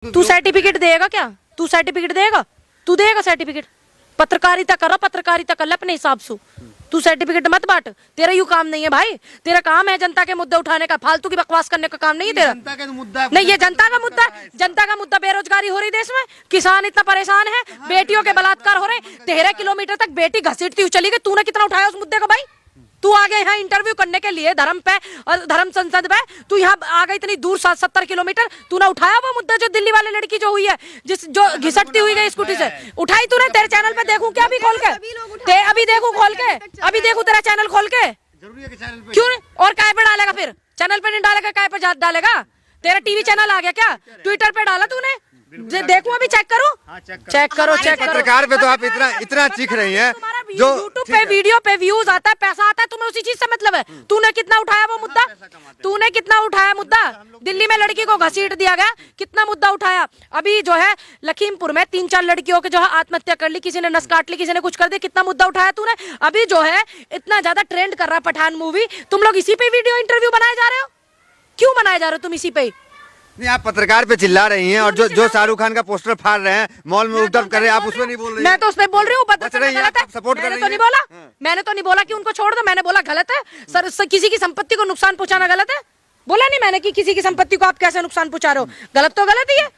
तू सर्टिफिकेट देगा क्या? तू सर्टिफिकेट देगा? तू देगा सर्टिफिकेट? पत्रकारिता कर रहा, पत्रकारिता कर ले अपने हिसाब से। तू सर्टिफिकेट मत बांट, तेरा यू काम नहीं है भाई। तेरा काम है जनता के मुद्दे उठाने का, फालतू की बकवास करने का काम नहीं है तेरा। जनता का तो मुद्दा नहीं, ये जनता का मुद्दा, जनता का मुद्दा बेरोजगारी हो रही देश में, किसान इतना परेशान है, बेटियों के बलात्कार हो रहे, 13 किलोमीटर तक बेटी घसीटती हुई चली गई। तूने कितना उठाया उस मुद्दे को भाई? तू आ गया यहाँ इंटरव्यू करने के लिए धर्म पे और धर्म संसद पे, तू यहाँ आ गई इतनी दूर 70 किलोमीटर, तूने उठाया वो मुद्दा जो दिल्ली वाले लड़की जो हुई है, जो घिसटती हुई गई स्कूटी से, उठाई तूने? तेरे चैनल पे देखूं क्या अभी खोल के? अभी देखूं खोल के? अभी देखूं तेरा चैनल खोल के? जरूरी है कि चैनल पे क्यों? और काय पे डालेगा फिर? चैनल पे नहीं डालेगा, काय पे डालेगा? तेरा टीवी चैनल आ गया क्या? ट्विटर पे डाला तूने? देखूं अभी, चेक करो, चेक करो, चेक करो। पत्रकार पे तो आप इतना चीख रही हैं, जो यूट्यूब पे वीडियो पे व्यूज आता है, पैसा आता है, तुम्हें उसी चीज से मतलब है। तूने कितना उठाया वो मुद्दा? तूने कितना उठाया मुद्दा? दिल्ली में लड़की को घसीट दिया गया, कितना मुद्दा उठाया? अभी जो है लखीमपुर में 3-4 लड़कियों के जो है आत्महत्या कर ली, किसी ने नस काट ली, किसी ने कुछ कर दिया, कितना मुद्दा उठाया तूने? अभी जो है इतना ज्यादा ट्रेंड कर रहा है पठान मूवी, तुम लोग इसी पे वीडियो इंटरव्यू बनाए जा रहे हो? क्यों बनाए जा रहे हो तुम इसी पे? नहीं, आप पत्रकार पे चिल्ला रही हैं, और जो शाहरुख खान का पोस्टर फाड़ रहे हैं, मॉल में उपद्रव कर रहे हैं, आप उसमें नहीं बोल रही हैं। मैं तो उसमें बोल रही हूँ, गलत है। सपोर्ट कर मैंने रही तो नहीं बोला, मैंने तो नहीं बोला कि उनको छोड़ दो, मैंने बोला गलत है सर, किसी की संपत्ति को नुकसान पहुंचाना गलत है। बोला नहीं मैंने कि किसी की संपत्ति को आप कैसे नुकसान पहुंचा रहे हो, गलत तो गलत ही है।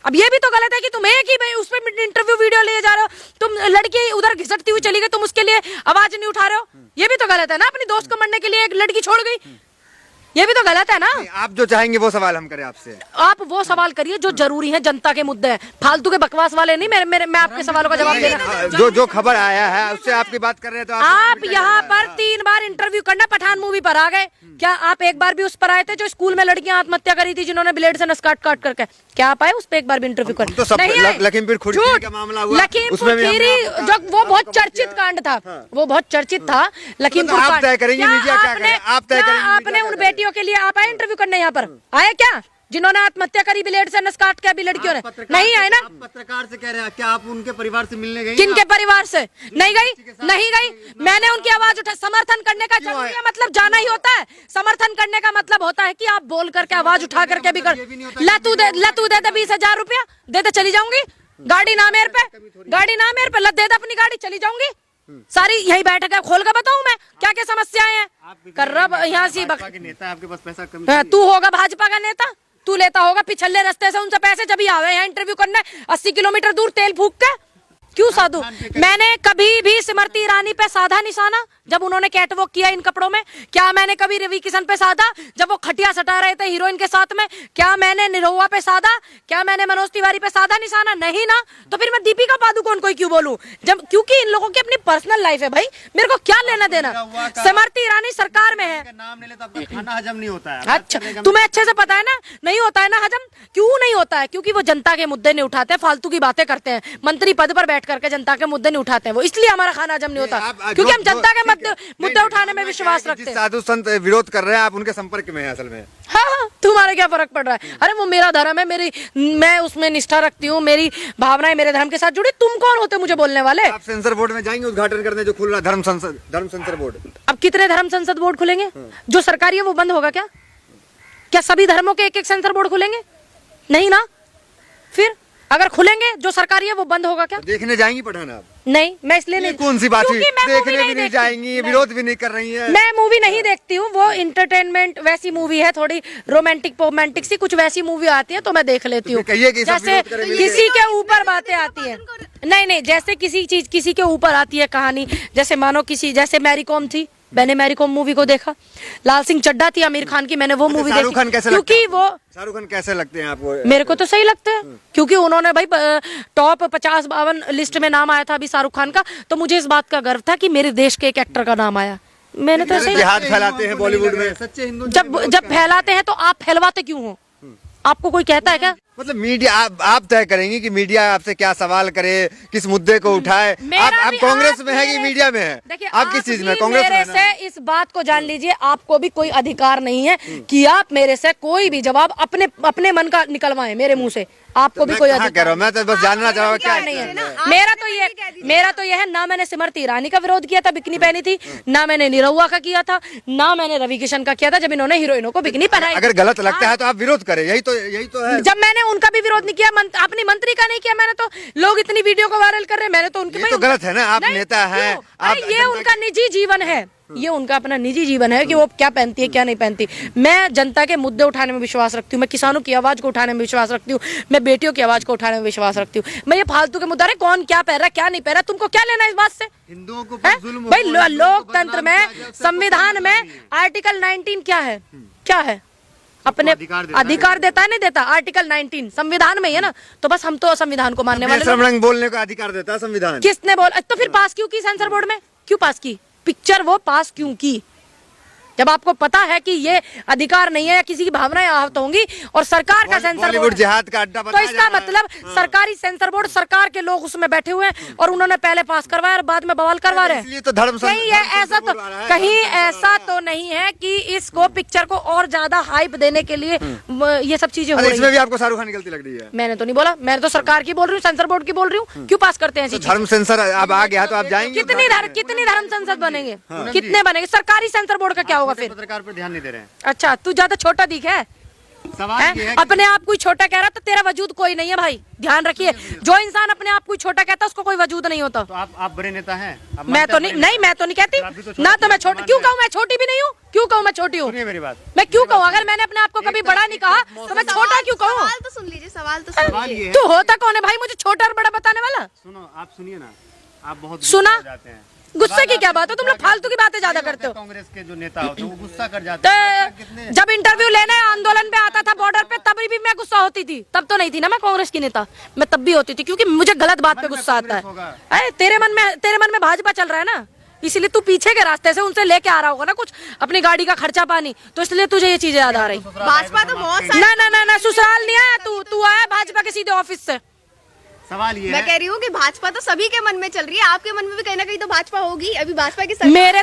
अब ये भी तो गलत है कि तुम एक ही उस पर इंटरव्यू वीडियो ले जा रहे हो, तुम लड़की उधर घिसटती हुई चली गई, तुम उसके लिए आवाज नहीं उठा रहे हो, ये भी तो गलत है ना। अपनी दोस्त को मरने के लिए एक लड़की छोड़ गई, ये भी तो गलत है ना। आप जो चाहेंगे वो सवाल हम करें आपसे? आप वो सवाल करिए जो जरूरी है, जनता के मुद्दे हैं, फालतू के बकवास वाले नहीं। मैं आपके सवालों का जवाब दे रहा हूं। जो खबर आया है उससे आपकी बात कर रहे हैं, तो आप यहाँ पर 3 बार इंटरव्यू करना पठान मूवी पर आ गए, क्या आप एक बार भी उस पर आए थे जो स्कूल में लड़कियां आत्महत्या करी थी, जिन्होंने ब्लेड से नस काट करके? क्या आप आए उस पर एक बार भी इंटरव्यू कर? लखीमपुर खीरी का मामला हुआ, लखीमपुर खीरी जो वो बहुत चर्चित कांड था, वो बहुत चर्चित था लखीमपुर कांड। आप तय करेंगे मीडिया क्या करे, आप तय करेंगे। आपने उन बेटियों के लिए आप आए इंटरव्यू करने यहाँ पर? आए क्या जिन्होंने आत्महत्या करी ब्लेड से नस काट के? अभी लड़कियों ने नहीं आए ना। पत्रकार से कह रहे हैं, क्या आप उनके परिवार से मिलने गई? किनके परिवार से? नहीं गई, नहीं गई। मैंने उनकी आवाज उठा, समर्थन करने का जरूरी है, मतलब जाना ही होता है। समर्थन करने का मतलब होता है कि आप बोल करके आवाज उठा करके भी कर। लतू दे 20,000 रुपया दे दे, चली जाऊंगी। गाड़ी ना मेरे पे, गाड़ी ना मेरे पे, लत दे दे अपनी गाड़ी, चली जाऊंगी। सारी यही बैठक है, खोल कर बताऊं मैं क्या क्या समस्याएं हैं? कर रहा यहाँ से नेता, आपके पास पैसा कम, तू होगा भाजपा का नेता, तू लेता होगा पिछले रास्ते से उनसे पैसे, जब ही आवे यहाँ इंटरव्यू करने 80 किलोमीटर दूर तेल फूक के। क्यों साधु? मैंने कभी भी स्मृति ईरानी पे साधा निशाना जब उन्होंने कैटवॉक किया इन कपड़ों में? क्या मैंने कभी रवि किशन पे साधा जब वो खटिया सटा रहे थे हीरोइन के साथ में? क्या मैंने निरहुआ पे साधा? क्या मैंने मनोज तिवारी पे साधा निशाना? नहीं ना। तो फिर मैं दीपिका पादुकोण को क्यों बोलूं? जब क्योंकि इन लोगों की अपनी पर्सनल लाइफ है भाई, मेरे को क्या लेना देना। स्मृति ईरानी सरकार में है, नाम ले ले तो आपका खाना हजम नहीं होता है। अच्छा, तुम्हें अच्छे से पता है ना नहीं होता है ना हजम। क्यों नहीं होता है? क्योंकि वो जनता के मुद्दे नहीं उठाते, फालतू की बातें करते हैं, मंत्री पद पर बैठ करके जनता के मुद्दे नहीं उठाते हैं वो, इसलिए हमारा खाना हजम नहीं होता, क्योंकि हम जनता के मुद्दे उठाने में विश्वास रखते हैं। साधु संत विरोध कर रहे हैं, आप उनके संपर्क में हैं असल में। हाँ, तुम्हारे क्या फर्क पड़ रहा है? अरे वो मेरा धर्म है, मैं उसमें निष्ठा रखती हूँ, मेरी भावनाएं मेरे धर्म के साथ जुड़ी। तुम कौन होते मुझे बोलने वाले? आप सेंसर बोर्ड में जाएंगे उद्घाटन करने जो खुल रहा धर्म सेंसर बोर्ड? अब कितने धर्म संसद बोर्ड खुलेंगे? जो सरकारी है वो बंद होगा क्या? क्या सभी धर्मों के एक सेंसर बोर्ड खुलेंगे? नहीं ना। फिर अगर खुलेंगे जो सरकारी है वो बंद होगा क्या? देखने जाएंगी पठान आप? नहीं, मैं इसलिए नहीं। कौन सी बात हुई? देखने भी नहीं जाएंगी, विरोध भी नहीं कर रही है। मैं मूवी नहीं देखती हूँ, वो इंटरटेनमेंट वैसी मूवी है, थोड़ी रोमांटिक सी कुछ वैसी मूवी आती है तो मैं देख लेती हूँ। जैसे किसी के ऊपर बातें आती है, नहीं, जैसे किसी चीज किसी के ऊपर आती है कहानी, जैसे मानो किसी, जैसे मैरी कॉम थी, मैंने मैरी कॉम मूवी को देखा। लाल सिंह चड्ढा थी आमिर खान की, मैंने वो मूवी देखी। क्योंकि वो शाहरुख खान कैसे लगते हैं आपको? मेरे को तो सही लगते हैं, क्योंकि उन्होंने भाई टॉप 50-52 लिस्ट में नाम आया था अभी शाहरुख खान का, तो मुझे इस बात का गर्व था कि मेरे देश के एक एक्टर का नाम आया। मैंने तो सही जिहाद फैलाते हैं बॉलीवुड में, सच्चे हिंदू जब फैलाते हैं तो आप फैलवाते क्यों हो? आपको कोई कहता है क्या? मतलब मीडिया आप तय करेंगी कि मीडिया आपसे क्या सवाल करे, किस मुद्दे को उठाए? आप कांग्रेस में है कि मीडिया में है? देखिए, आप किस चीज में? कांग्रेस में? मेरे से इस बात को जान लीजिए, आपको भी कोई अधिकार नहीं है कि आप मेरे से कोई भी जवाब अपने मन का निकलवाएं मेरे मुंह से। आपको भी कोई अधिकार कह रहा हूं, मैं तो बस जानना चाह रहा हूं क्या नहीं है। मेरा तो यह है, ना मैंने स्मृति ईरानी का विरोध किया था, बिकनी पहनी थी, ना मैंने निरहुआ का किया था, ना मैंने रवि किशन का किया था जब इन्होंने हीरोइनों को बिकनी पहनाई। अगर गलत लगता है तो आप विरोध करें, यही तो है। जब मैंने उनका भी विरोध नहीं किया, अपनी मंत्री का नहीं किया मैंने। तो लोग इतनी वीडियो को वायरल कर रहे हैं, मैंने तो उनके ये तो गलत है ना, आप नहीं, नेता हैं, क्यों? आप अरे ये उनका निजी जीवन है, ये उनका अपना निजी जीवन है कि वो क्या पहनती है क्या नहीं पहनती। मैं जनता के मुद्दे उठाने में विश्वास रखती हूँ, मैं किसानों की आवाज को उठाने में विश्वास रखती हूँ, मैं बेटियों की आवाज को उठाने में विश्वास रखती हूँ। मैं ये फालतू के मुद्दा है कौन क्या पहन रहा है क्या नहीं पहन रहा, तुमको क्या लेना इस बात से? हिंदुओं को है? जुल्म भाई हो, लोकतंत्र में, संविधान में आर्टिकल 19 क्या है? क्या है? अपने अधिकार देता है नहीं देता? आर्टिकल 19 संविधान में ही है ना, तो बस हम तो संविधान को मानने वाले बेशर्म रंग बोलने का अधिकार देता है संविधान। किसने बोला? तो फिर पास क्यों की सेंसर बोर्ड में? क्यों पास की पिक्चर? वो पास क्यों की जब आपको पता है कि ये अधिकार नहीं है या किसी की भावनाएं आहत होंगी और सरकार का सेंसर बॉलीवुड बोर्ड, जिहाद का अड्डा तो बताया इसका जा रहा है। मतलब सरकारी सेंसर बोर्ड, सरकार के लोग उसमें बैठे हुए हैं और उन्होंने पहले पास करवाया और बाद में बवाल करवा रहे हैं। इसलिए तो धर्म कहीं ऐसा तो कहीं ऐसा तो नहीं है कि इसको पिक्चर को और ज्यादा हाइप देने के लिए ये सब चीजें हो रही इसमें है। भी आपको शाहरुख खान की गलती लग रही है? मैंने तो नहीं बोला, मैंने तो सरकार की बोल रही हूँ, सेंसर बोर्ड की बोल रही हूँ। क्यों पास करते हैं ऐसी चीजें? धर्म सेंसर अब आ गया तो आप जाएंगे? कितनी धर्म संसद बनेंगे? कितने बनेंगे? सरकारी सेंसर बोर्ड का क्या होगा फिर? पत्रकार पे ध्यान नहीं दे रहे हैं। अच्छा तू ज्यादा छोटा दिख है, सवाल ये है अपने आप कोई छोटा कह रहा तो तेरा वजूद कोई नहीं है भाई, ध्यान रखिए। जो इंसान अपने आप कोई छोटा कहता है उसको कोई वजूद नहीं होता। तो आप बड़े नेता हैं। आप मैं मानते तो हैं नहीं, बड़े नहीं मैं तो नहीं कहती आप भी तो छोटे ना, तो मैं हैं, छोटी मान क्यों रहे कहूँ? मैं छोटी भी नहीं हूँ, क्यों कहूँ मैं छोटी हूँ? सुनिए मेरी बात। मैं क्यों कहूँ? अगर मैंने अपने आप को कभी बड़ा नहीं कहा तो मैं छोटा क्यों कहूँ? सवाल तो सुन लीजिए, सवाल तो सुन सवाल लीजिए। ये है, तू होता कौन है भाई मुझे छोटा और बड़ा बताने वाला? सुनो आप सुनिए ना, आप बहुत सुना? गुस्सा हो जाते हैं। गुस्से की क्या बात है? तुम लोग फालतू की बातें ज्यादा करते हो। कांग्रेस के जो नेता होते हैं वो गुस्सा कर जाते हैं। तो जब इंटरव्यू लेने आंदोलन पे आता था बॉर्डर पे तब भी मैं गुस्सा होती थी, तब तो नहीं थी ना मैं कांग्रेस की नेता, मैं तब भी होती थी क्योंकि मुझे गलत बात पे गुस्सा आता है। अरे तेरे मन में भाजपा चल रहा है ना, इसलिए तू पीछे के रास्ते से उनसे लेके आ रहा होगा ना कुछ अपनी गाड़ी का खर्चा पानी, तो इसलिए तुझे ये चीजें याद आ रही। भाजपा तो बहुत सारी, ना ससुराल नहीं आया तू आया भाजपा के सीधे ऑफिस से। सवाल ये मैं है, कह रही हूँ कि भाजपा तो सभी के मन में चल रही है, आपके मन में भी कहीं ना कहीं तो भाजपा होगी। अभी भाजपा की सरकार मेरे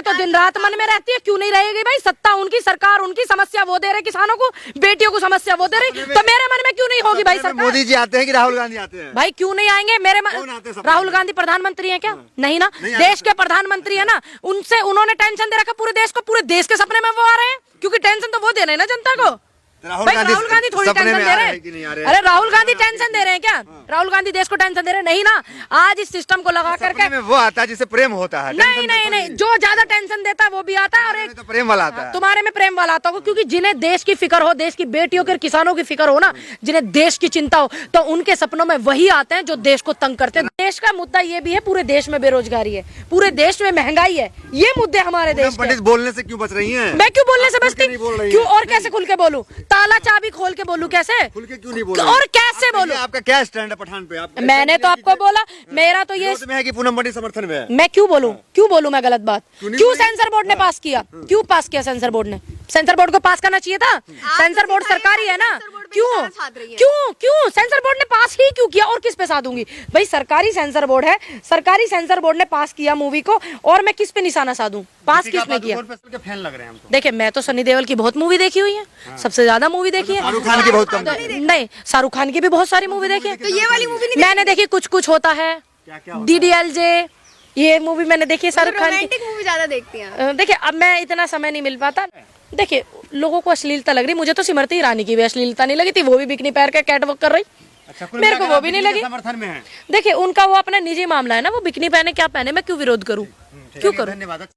तो दिन रात मन में रहती है, क्यों नहीं रहेगी भाई? सत्ता उनकी, सरकार उनकी, समस्या वो दे रहे किसानों को, बेटियों को समस्या वो दे रही, तो मेरे मन में क्यों नहीं होगी भाई सरकार? मोदी जी आते हैं कि राहुल गांधी आते हैं? भाई क्यों नहीं आएंगे? मेरे कौन आते हैं सबसे राहुल गांधी प्रधानमंत्री हैं क्या? नहीं ना, नहीं देश के प्रधानमंत्री है ना, उनसे उन्होंने टेंशन दे रखा पूरे देश को, पूरे देश के सपने में वो आ रहे हैं क्योंकि टेंशन तो वो दे रहे हैं ना जनता को। भाई राहुल गांधी थोड़ी सपने टेंशन में दे आ रहे रहे हैं कि नहीं आ रहे हैं? अरे राहुल गांधी टेंशन दे रहे हैं क्या? राहुल गांधी देश को टेंशन दे रहे हैं? नहीं ना, आज इस सिस्टम को लगा करके सपने में वो आता है जिसे प्रेम होता है। नहीं, जो ज्यादा टेंशन देता है वो भी आता है और एक तो प्रेम वाला आता है। तुम्हारे में प्रेम वाला आता होगा क्योंकि जिन्हें देश की फिक्र हो, देश की बेटियों के किसानों की फिक्र हो ना, जिन्हें देश की चिंता हो, तो उनके सपनों में वही आते हैं जो देश को तंग करते हैं। देश का मुद्दा ये भी है, पूरे देश में बेरोजगारी है, पूरे देश में महंगाई है, ये मुद्दे हमारे देश के। पंडित बोलने से क्यों बच रही हैं? मैं क्यों बोलने से बचती? नहीं बोल रही क्यों? हैं। और कैसे खुल के बोलूं? ताला चाबी खोल के बोलूं कैसे? खुल के क्यों नहीं बोल रही? और कैसे बोलूं? आपका क्या स्टैंड है पठान पे? आप मैंने तो आपको बोला, मेरा तो ये विरोध में है कि पूनम पंडित समर्थन में है? मैं क्यों बोलूं मैं गलत बात? नहीं क्यों बोलेंगे? सेंसर बोर्ड ने पास किया? क्यों पास किया सेंसर बोर्ड ने? सेंसर बोर्ड को पास करना चाहिए था, सेंसर बोर्ड सरकारी है ना। सेंसर बोर्ड पे क्यों निशाना साध रही है। क्यों सेंसर बोर्ड ने पास ही क्यों किया? और किस पे साधूंगी भाई? सरकारी सेंसर बोर्ड है, सरकारी सेंसर बोर्ड ने पास किया मूवी को, और मैं किस पे निशाना साधूं? पास किसने किया? के फैन लग रहे हैं हमको। देखिए मैं तो सनी देओल की बहुत मूवी देखी हुई है, सबसे ज्यादा मूवी देखी है। शाहरुख खान की बहुत कम। नहीं, शाहरुख खान की भी बहुत सारी मूवी देखी है। तो ये वाली मूवी नहीं मैंने देखी कुछ होता है, क्या DDLJ, ये मूवी मैंने देखी है शाहरुख खान की। रोमांटिक मूवी ज्यादा देखती हैं। देखिए अब मैं इतना समय नहीं मिल पाता। देखिए लोगों को अश्लीलता लग रही, मुझे तो सिमरती ईरानी की भी अश्लीलता नहीं लगी थी, वो भी बिकनी पैर के कैटवॉक कर रही, अच्छा, कुल मेरे को मिलाकर वो भी नहीं आप लगी। समर्थन में है। देखिए उनका वो अपना निजी मामला है ना, वो बिकनी पहने क्या पहने, मैं क्यों विरोध करूं? क्यों करूं? धन्यवाद।